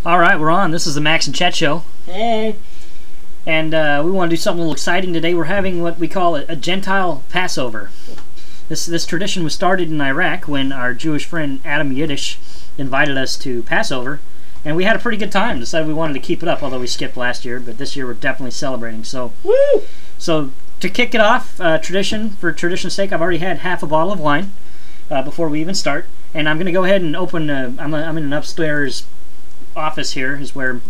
All right, we're on. This is the Max and Chet show. Hey. And we want to do something a little exciting today. We're having what we call a Gentile Passover. This tradition was started in Iraq when our Jewish friend Adam Yiddish invited us to Passover. And we had a pretty good time. Decided we wanted to keep it up, although we skipped last year. But this year we're definitely celebrating. So, Woo! So to kick it off, for tradition's sake, I've already had half a bottle of wine before we even start. And I'm going to go ahead and open, I'm in an upstairs office here, is where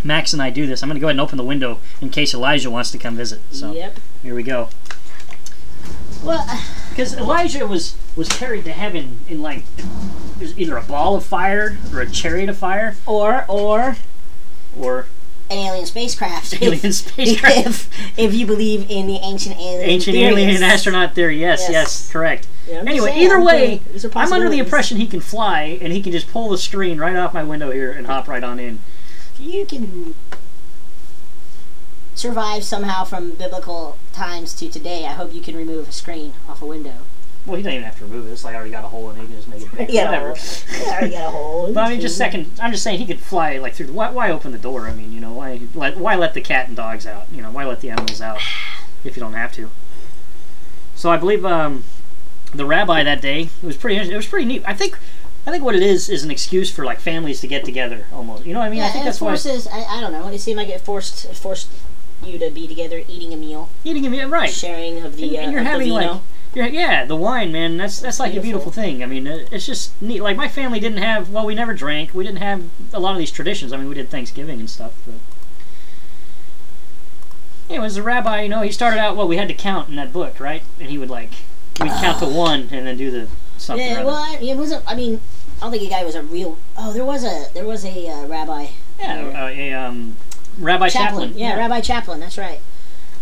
Max and I do this. I'm going to go ahead and open the window in case Elijah wants to come visit. So, yep. Here we go. Well, because Elijah was carried to heaven in, like, there's either a ball of fire or a chariot of fire. Or an alien spacecraft. Alien spacecraft. If you believe in the ancient alien alien astronaut theory. Yes, correct. Yeah, anyway, either way, I'm under the impression he can fly and he can just pull the screen right off my window here and hop right on in. You can survive somehow from biblical times to today. I hope you can remove a screen off a window. Well, he doesn't even have to remove it. It's like I already got a hole in it. He can just make it bigger. Yeah, whatever. I already got a hole. But I mean, I'm just saying he could fly like through. Why open the door? I mean, why let the cat and dogs out? Why let the animals out if you don't have to? So I believe the rabbi that day, it was pretty neat. I think what it is an excuse for like families to get together almost. You know what I mean? Yeah, I think that's forces, why. I don't know. It seemed like it forced you to be together, eating a meal, right? Sharing of the and you're having vino. The wine, man. That's like a beautiful thing. I mean, it's just neat. Like my family didn't have. Well, we never drank. We didn't have a lot of these traditions. I mean, we did Thanksgiving and stuff. But anyways, the rabbi, he started out. Well, we had to count in that book, right? And he would we'd count to one and then do the something. Yeah, well, it wasn't. I mean, I don't think the guy was a real. Oh, there was a rabbi. Yeah, Rabbi Chaplain. Yeah, Rabbi Chaplain. That's right.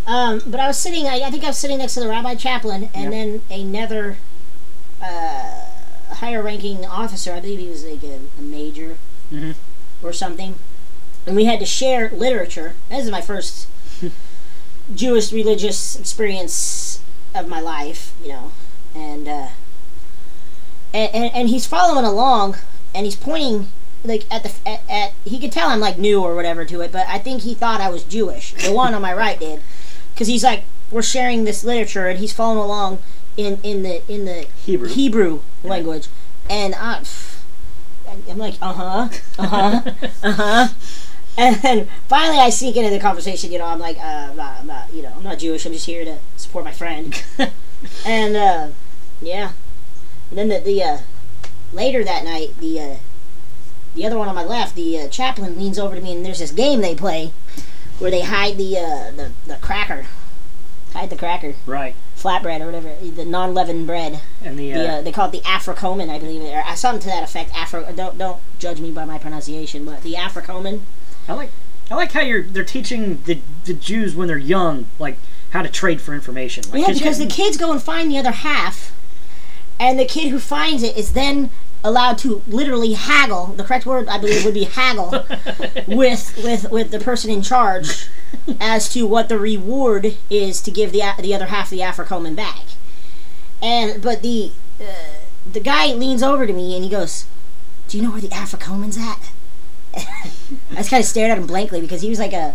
But I was sitting. I think I was sitting next to the Rabbi Chaplain, and then another higher-ranking officer. I believe he was like a major or something. And we had to share literature. This is my first Jewish religious experience of my life, and he's following along, and he's pointing like at he could tell I'm like new or whatever to it, but I think he thought I was Jewish. The one on my right did, because he's like, we're sharing this literature, and he's following along in the Hebrew language, and I'm like and then finally I sneak into the conversation. I'm like, I'm not Jewish. I'm just here to support my friend. And yeah, and then the later that night, the other one on my left, the chaplain leans over to me, and there's this game they play where they hide the cracker, right, flatbread or whatever, the non-leavened bread, and they call it the Africomen, I believe, or something to that effect. Don't judge me by my pronunciation, but the Africomen. I like how they're teaching the Jews when they're young, like how to trade for information. Like, yeah, because the kids go and find the other half, and the kid who finds it is then allowed to literally haggle. The correct word, I believe, would be haggle with the person in charge as to what the reward is to give the other half of the Africomen back. But the guy leans over to me and he goes, "Do you know where the Africomen's at?" I just kind of stared at him blankly, because he was like a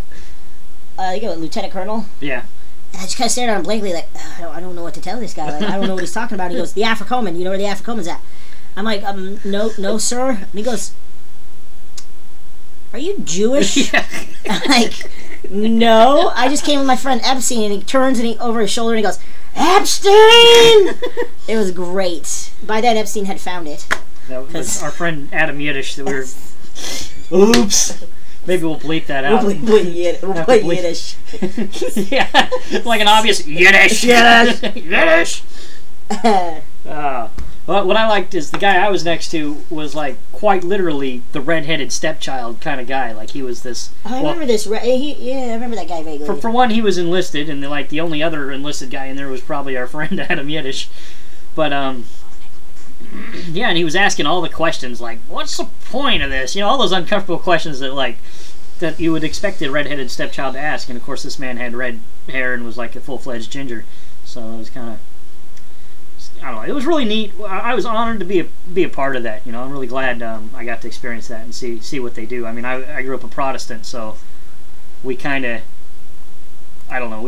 lieutenant colonel. Yeah. And I just kind of stared at him blankly, like, I don't know what to tell this guy. Like, I don't know what he's talking about. He goes, "The Africomen. You know where the Africomen's at?" I'm like, no, sir. And he goes, "Are you Jewish?" Yeah. I'm like, "No, I just came with my friend Epstein." And he turns over his shoulder and he goes, "Epstein!" It was great. By then, Epstein had found it. That was our friend Adam Yiddish that we were... Oops. Maybe we'll bleep that out. We'll bleep Yiddish. Yeah, like an obvious Yiddish. Yiddish. Well, what I liked is the guy I was next to was like quite literally the red-headed stepchild kind of guy. Like he was this. I remember this. I remember that guy vaguely. For one, he was enlisted, and the only other enlisted guy in there was probably our friend Adam Yiddish. But yeah, and he was asking all the questions like, "What's the point of this?" All those uncomfortable questions that you would expect a red-headed stepchild to ask. And of course, this man had red hair and was like a full-fledged ginger, so it was kind of. I don't know. It was really neat. I was honored to be a part of that. You know, I'm really glad I got to experience that and see what they do. I mean, I grew up a Protestant, so we kind of, I don't know.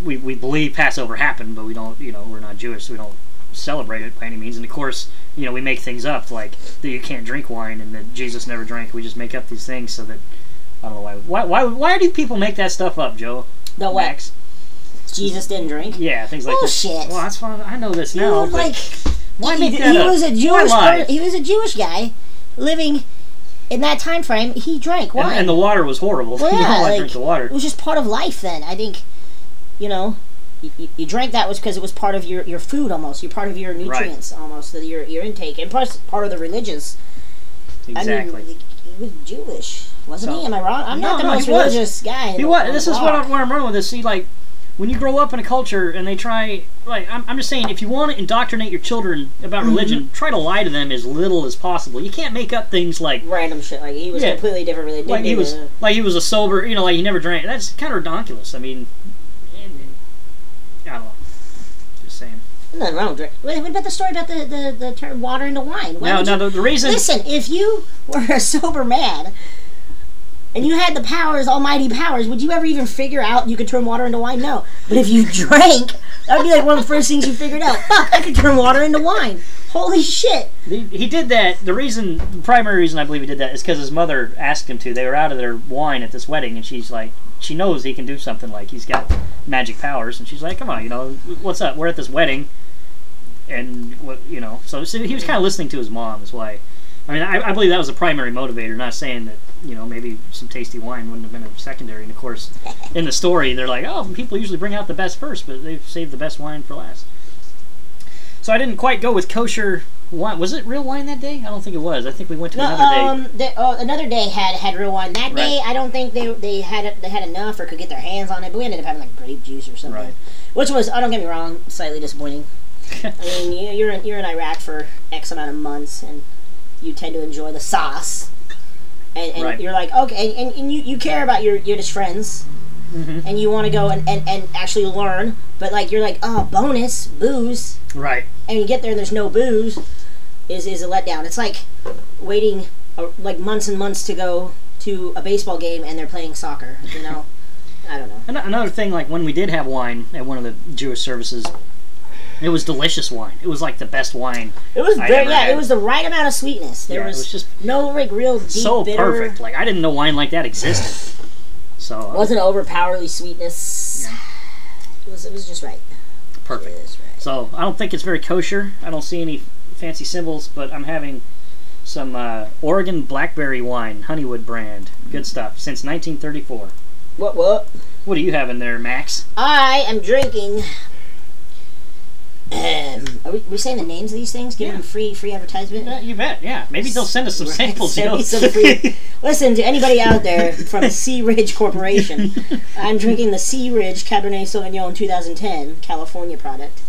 We believe Passover happened, but we don't. You know, we're not Jewish, so we don't celebrate it by any means. And of course, you know, we make things up like that you can't drink wine and that Jesus never drank. We just make up these things so that I don't know why do people make that stuff up, Joe? The what? Max? Jesus didn't drink? Yeah, things like Bullshit. That. Well, that's fine. I know this now. Like, why make that up? He was a Jewish guy living in that time frame. He drank wine. And the water was horrible. Well, you yeah, don't want to drink the water. It was just part of life then. I think, you know, you drank that was because it was part of your food almost. You're part of your nutrients almost, your intake. And plus part of the religious. Exactly. I mean, he was Jewish. Wasn't he? Am I wrong? I'm not the most religious guy. He was. This is where I'm running with this. See, like, when you grow up in a culture and they try, like, I'm just saying, if you want to indoctrinate your children about religion, try to lie to them as little as possible. You can't make up things like random shit. Like he was completely different religion. Like he was a sober, you know, like he never drank. That's kind of ridiculous. I mean, I don't know. Just saying. Nothing wrong with drink. What about the story about the turn water into wine? The reason. Listen, if you were a sober man and you had the powers, almighty powers, would you ever even figure out you could turn water into wine? No. But if you drank, that would be like one of the first things you figured out. Fuck, I could turn water into wine. Holy shit. He did that. The primary reason I believe he did that is because his mother asked him to. They were out of their wine at this wedding, and she's like, she knows he can do something, like he's got magic powers, and she's like, come on, you know, what's up? We're at this wedding, and, you know, so he was kind of listening to his mom, is why. I mean, I believe that was the primary motivator, not saying that, you know, maybe some tasty wine wouldn't have been a secondary. And of course, in the story, they're like, oh, people usually bring out the best first, but they've saved the best wine for last. So I didn't quite go with kosher wine. Was it real wine that day? I don't think it was. I think we went to another day. Another day had real wine. That day, I don't think they had enough or could get their hands on it, but we ended up having like grape juice or something. Right. Which was, don't get me wrong, slightly disappointing. I mean, you're in Iraq for X amount of months, and you tend to enjoy the sauce. And you're like, okay, and you care about your Yiddish friends, and you want to go and actually learn, but like you're like, oh, bonus, booze. Right. And you get there and there's no booze, is a letdown. It's like waiting like months and months to go to a baseball game and they're playing soccer, you know? I don't know. Another thing, like when we did have wine at one of the Jewish services, it was delicious wine. It was like the best wine. It was it was the right amount of sweetness. There was just no like real deep so bitter. Perfect. Like I didn't know wine like that existed. So it wasn't overpoweringly sweetness. Yeah. It was just right. Perfect. Right. So I don't think it's very kosher. I don't see any fancy symbols, but I'm having some Oregon blackberry wine, Honeywood brand. Good stuff. Since 1934. What? What are you having there, Max? I am drinking. Are we saying the names of these things? Giving them free advertisement? You bet, yeah. Maybe they'll send us some samples. Send me some free. Listen, to anybody out there from Sea Ridge Corporation, I'm drinking the Sea Ridge Cabernet Sauvignon 2010 California product.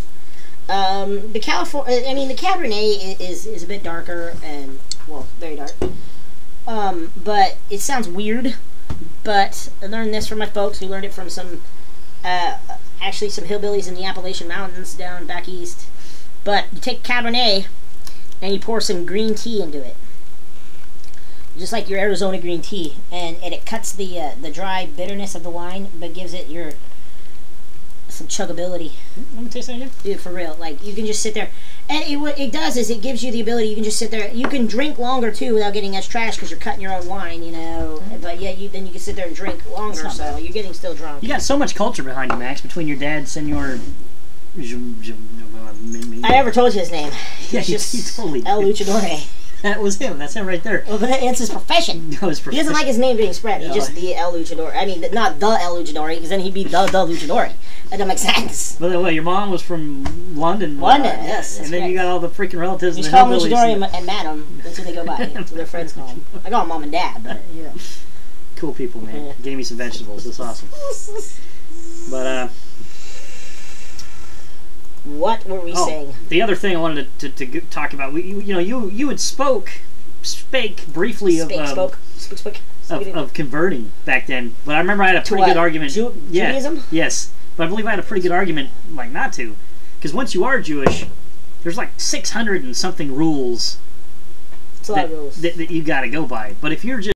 The Cabernet is a bit darker and, well, very dark. But it sounds weird. But I learned this from my folks who learned it from some hillbillies in the Appalachian Mountains down back east. But you take Cabernet and you pour some green tea into it, just like your Arizona green tea, and it cuts the dry bitterness of the wine, but gives it some chuggability. Let me taste that again. Dude, for real. Like, you can just sit there. And what it does is it gives you the ability, you can just sit there. You can drink longer, too, without getting as trash, because you're cutting your own wine, you know. But yeah, then you can sit there and drink longer, so bad. You're getting still drunk. You got so much culture behind you, Max, between your dad, Senor... I never told you his name. Yeah, you totally El Luchador. That was him. That's him right there. Well, but it's his profession. No, his profession. He doesn't like his name being spread. He's just the El Luchador. I mean, not the El Luchador, because then he'd be the Luchador. That doesn't make sense. By the way, your mom was from London. London, yes. And then you got all the freaking relatives. You call him Luchador and Madam. That's what they go by. That's what their friends call him. I call him Mom and Dad, but yeah. Cool people, man. Yeah. Gave me some vegetables. That's awesome. But what were we saying? The other thing I wanted to talk about, you had spake briefly of converting back then, but I remember I had a pretty good argument. Judaism? Yes, but I believe I had a pretty good argument, like not to, because once you are Jewish, there's like 600 and something rules It's a lot of rules. that you got to go by. But if you're just